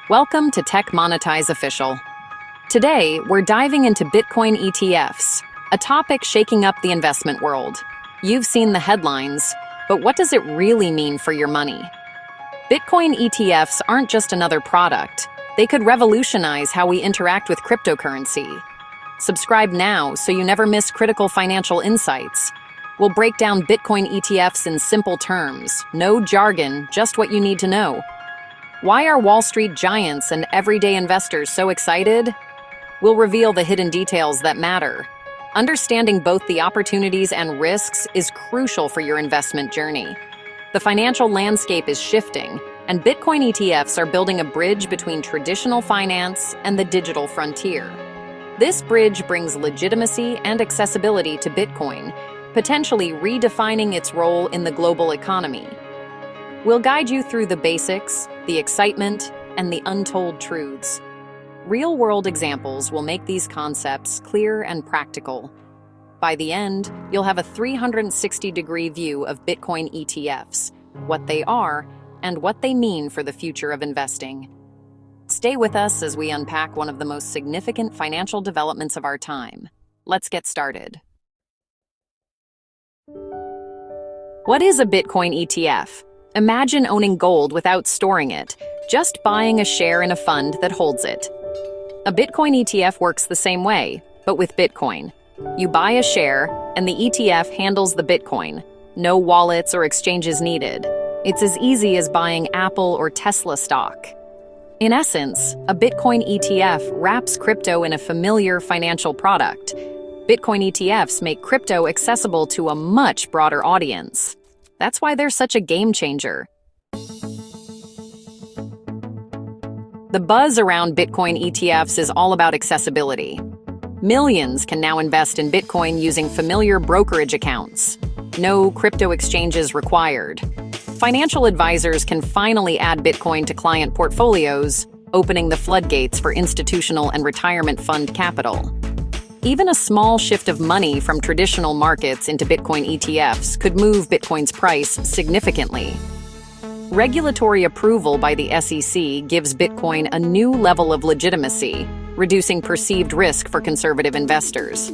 Welcome to Tech Monetize Official. Today, we're diving into Bitcoin ETFs, a topic shaking up the investment world. You've seen the headlines, but what does it really mean for your money? Bitcoin ETFs aren't just another product. They could revolutionize how we interact with cryptocurrency. Subscribe now so you never miss critical financial insights. We'll break down Bitcoin ETFs in simple terms, no jargon, just what you need to know. Why are Wall Street giants and everyday investors so excited? We'll reveal the hidden details that matter. Understanding both the opportunities and risks is crucial for your investment journey. The financial landscape is shifting, and Bitcoin ETFs are building a bridge between traditional finance and the digital frontier. This bridge brings legitimacy and accessibility to Bitcoin, potentially redefining its role in the global economy. We'll guide you through the basics, the excitement, and the untold truths. Real-world examples will make these concepts clear and practical. By the end, you'll have a 360-degree view of Bitcoin ETFs, what they are, and what they mean for the future of investing. Stay with us as we unpack one of the most significant financial developments of our time. Let's get started. What is a Bitcoin ETF? Imagine owning gold without storing it, just buying a share in a fund that holds it. A Bitcoin ETF works the same way, but with Bitcoin. You buy a share, and the ETF handles the Bitcoin. No wallets or exchanges needed. It's as easy as buying Apple or Tesla stock. In essence, a Bitcoin ETF wraps crypto in a familiar financial product. Bitcoin ETFs make crypto accessible to a much broader audience. That's why they're such a game changer. The buzz around Bitcoin ETFs is all about accessibility. Millions can now invest in Bitcoin using familiar brokerage accounts. No crypto exchanges required. Financial advisors can finally add Bitcoin to client portfolios, opening the floodgates for institutional and retirement fund capital. Even a small shift of money from traditional markets into Bitcoin ETFs could move Bitcoin's price significantly. Regulatory approval by the SEC gives Bitcoin a new level of legitimacy, reducing perceived risk for conservative investors.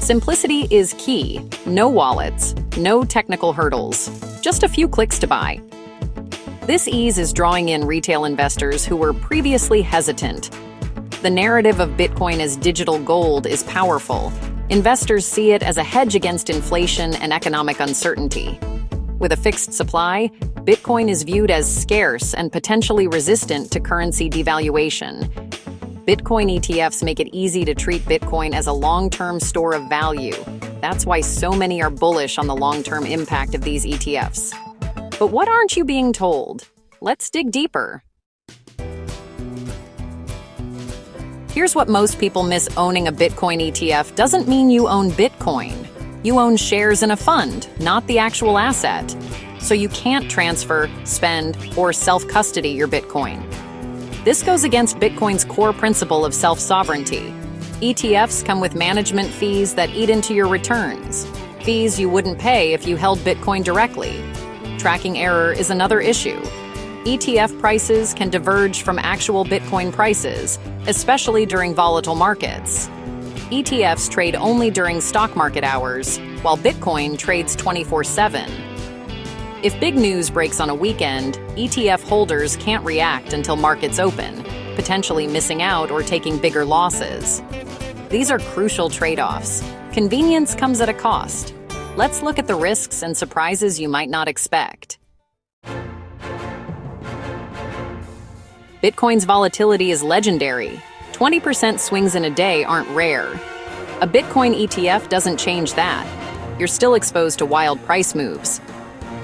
Simplicity is key. No wallets, no technical hurdles, just a few clicks to buy. This ease is drawing in retail investors who were previously hesitant. The narrative of Bitcoin as digital gold is powerful. Investors see it as a hedge against inflation and economic uncertainty. With a fixed supply, Bitcoin is viewed as scarce and potentially resistant to currency devaluation. Bitcoin ETFs make it easy to treat Bitcoin as a long-term store of value. That's why so many are bullish on the long-term impact of these ETFs. But what aren't you being told? Let's dig deeper. Here's what most people miss: owning a Bitcoin ETF doesn't mean you own Bitcoin. You own shares in a fund, not the actual asset. So you can't transfer, spend, or self-custody your Bitcoin. This goes against Bitcoin's core principle of self-sovereignty. ETFs come with management fees that eat into your returns, fees you wouldn't pay if you held Bitcoin directly. Tracking error is another issue. ETF prices can diverge from actual Bitcoin prices, especially during volatile markets. ETFs trade only during stock market hours, while Bitcoin trades 24/7. If big news breaks on a weekend, ETF holders can't react until markets open, potentially missing out or taking bigger losses. These are crucial trade-offs. Convenience comes at a cost. Let's look at the risks and surprises you might not expect. Bitcoin's volatility is legendary. 20% swings in a day aren't rare. A Bitcoin ETF doesn't change that. You're still exposed to wild price moves.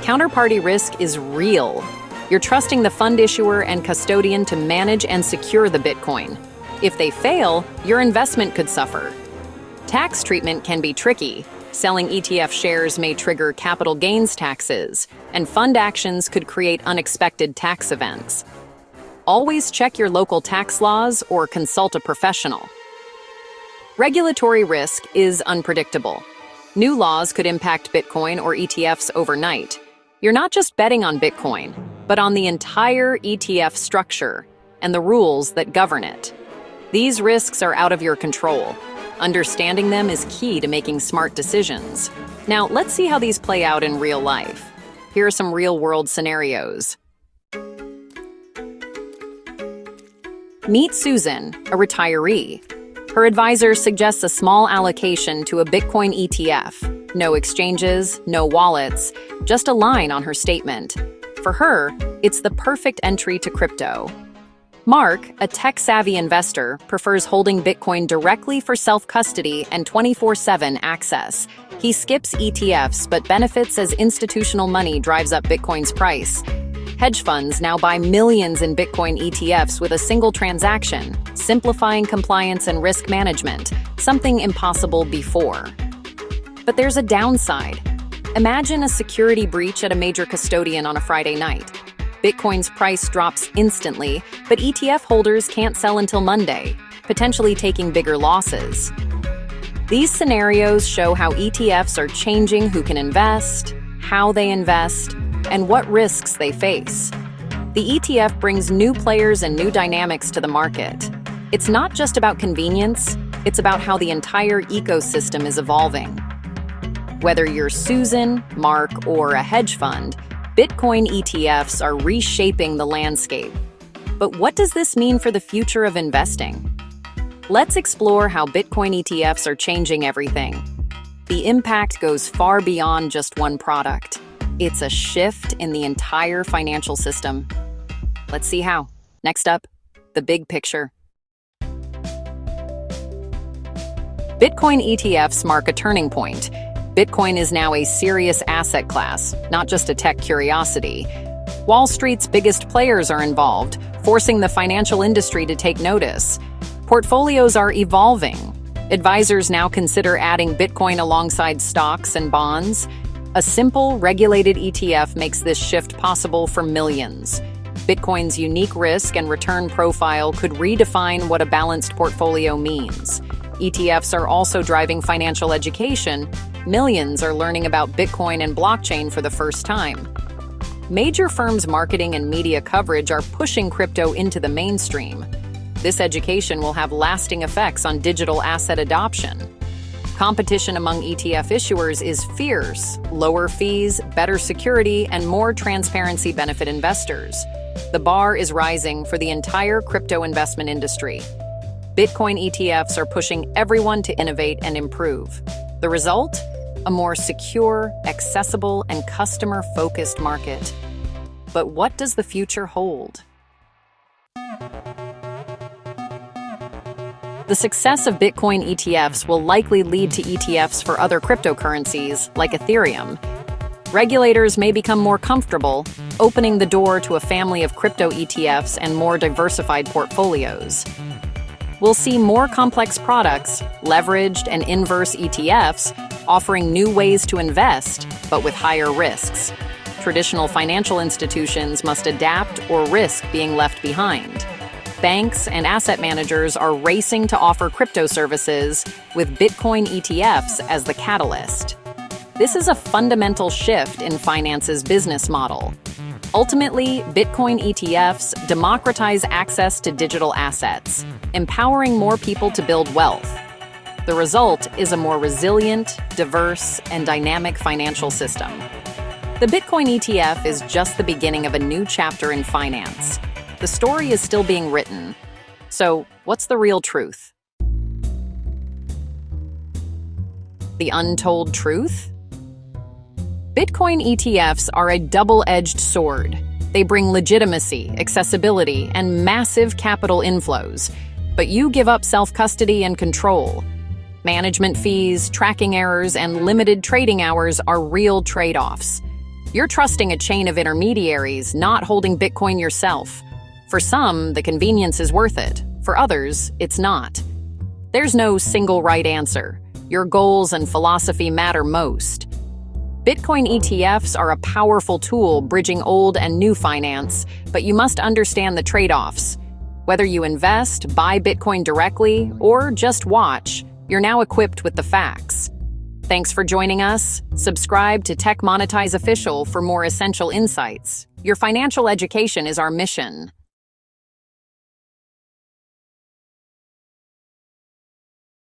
Counterparty risk is real. You're trusting the fund issuer and custodian to manage and secure the Bitcoin. If they fail, your investment could suffer. Tax treatment can be tricky. Selling ETF shares may trigger capital gains taxes, and fund actions could create unexpected tax events. Always check your local tax laws or consult a professional. Regulatory risk is unpredictable. New laws could impact Bitcoin or ETFs overnight. You're not just betting on Bitcoin, but on the entire ETF structure. and the rules that govern it. These risks are out of your control. Understanding them is key to making smart decisions. Now, let's see how these play out in real life. Here are some real-world scenarios. Meet Susan, a retiree. Her advisor suggests a small allocation to a Bitcoin ETF. No exchanges, no wallets, just a line on her statement. For her, it's the perfect entry to crypto. Mark, a tech-savvy investor, prefers holding Bitcoin directly for self-custody and 24/7 access. He skips ETFs but benefits as institutional money drives up Bitcoin's price. Hedge funds now buy millions in Bitcoin ETFs with a single transaction, simplifying compliance and risk management, something impossible before. But there's a downside. Imagine a security breach at a major custodian on a Friday night. Bitcoin's price drops instantly, but ETF holders can't sell until Monday, potentially taking bigger losses. These scenarios show how ETFs are changing who can invest, how they invest, and what risks they face. The ETF brings new players and new dynamics to the market. It's not just about convenience, it's about how the entire ecosystem is evolving. Whether you're Susan, Mark, or a hedge fund, Bitcoin ETFs are reshaping the landscape. But what does this mean for the future of investing? Let's explore how Bitcoin ETFs are changing everything. The impact goes far beyond just one product. It's a shift in the entire financial system. Let's see how. Next up, the big picture. Bitcoin ETFs mark a turning point. Bitcoin is now a serious asset class, not just a tech curiosity. Wall Street's biggest players are involved, forcing the financial industry to take notice. Portfolios are evolving. Advisors now consider adding Bitcoin alongside stocks and bonds. A simple, regulated ETF makes this shift possible for millions. Bitcoin's unique risk and return profile could redefine what a balanced portfolio means. ETFs are also driving financial education. Millions are learning about Bitcoin and blockchain for the first time. Major firms' marketing and media coverage are pushing crypto into the mainstream. This education will have lasting effects on digital asset adoption. Competition among ETF issuers is fierce. Lower fees, better security, and more transparency benefit investors. The bar is rising for the entire crypto investment industry. Bitcoin ETFs are pushing everyone to innovate and improve. The result? A more secure, accessible, and customer-focused market. But what does the future hold? The success of Bitcoin ETFs will likely lead to ETFs for other cryptocurrencies, like Ethereum. Regulators may become more comfortable, opening the door to a family of crypto ETFs and more diversified portfolios. We'll see more complex products, leveraged and inverse ETFs, offering new ways to invest, but with higher risks. Traditional financial institutions must adapt or risk being left behind. Banks and asset managers are racing to offer crypto services, with Bitcoin ETFs as the catalyst. This is a fundamental shift in finance's business model. Ultimately, Bitcoin ETFs democratize access to digital assets, empowering more people to build wealth. The result is a more resilient, diverse, and dynamic financial system. The Bitcoin ETF is just the beginning of a new chapter in finance. The story is still being written. So, what's the real truth? The untold truth? Bitcoin ETFs are a double-edged sword. They bring legitimacy, accessibility, and massive capital inflows. But you give up self-custody and control. Management fees, tracking errors, and limited trading hours are real trade-offs. You're trusting a chain of intermediaries, not holding Bitcoin yourself. For some, the convenience is worth it. For others, it's not. There's no single right answer. Your goals and philosophy matter most. Bitcoin ETFs are a powerful tool bridging old and new finance, but you must understand the trade-offs. Whether you invest, buy Bitcoin directly, or just watch, you're now equipped with the facts. Thanks for joining us. Subscribe to Monetize Official for more essential insights. Your financial education is our mission.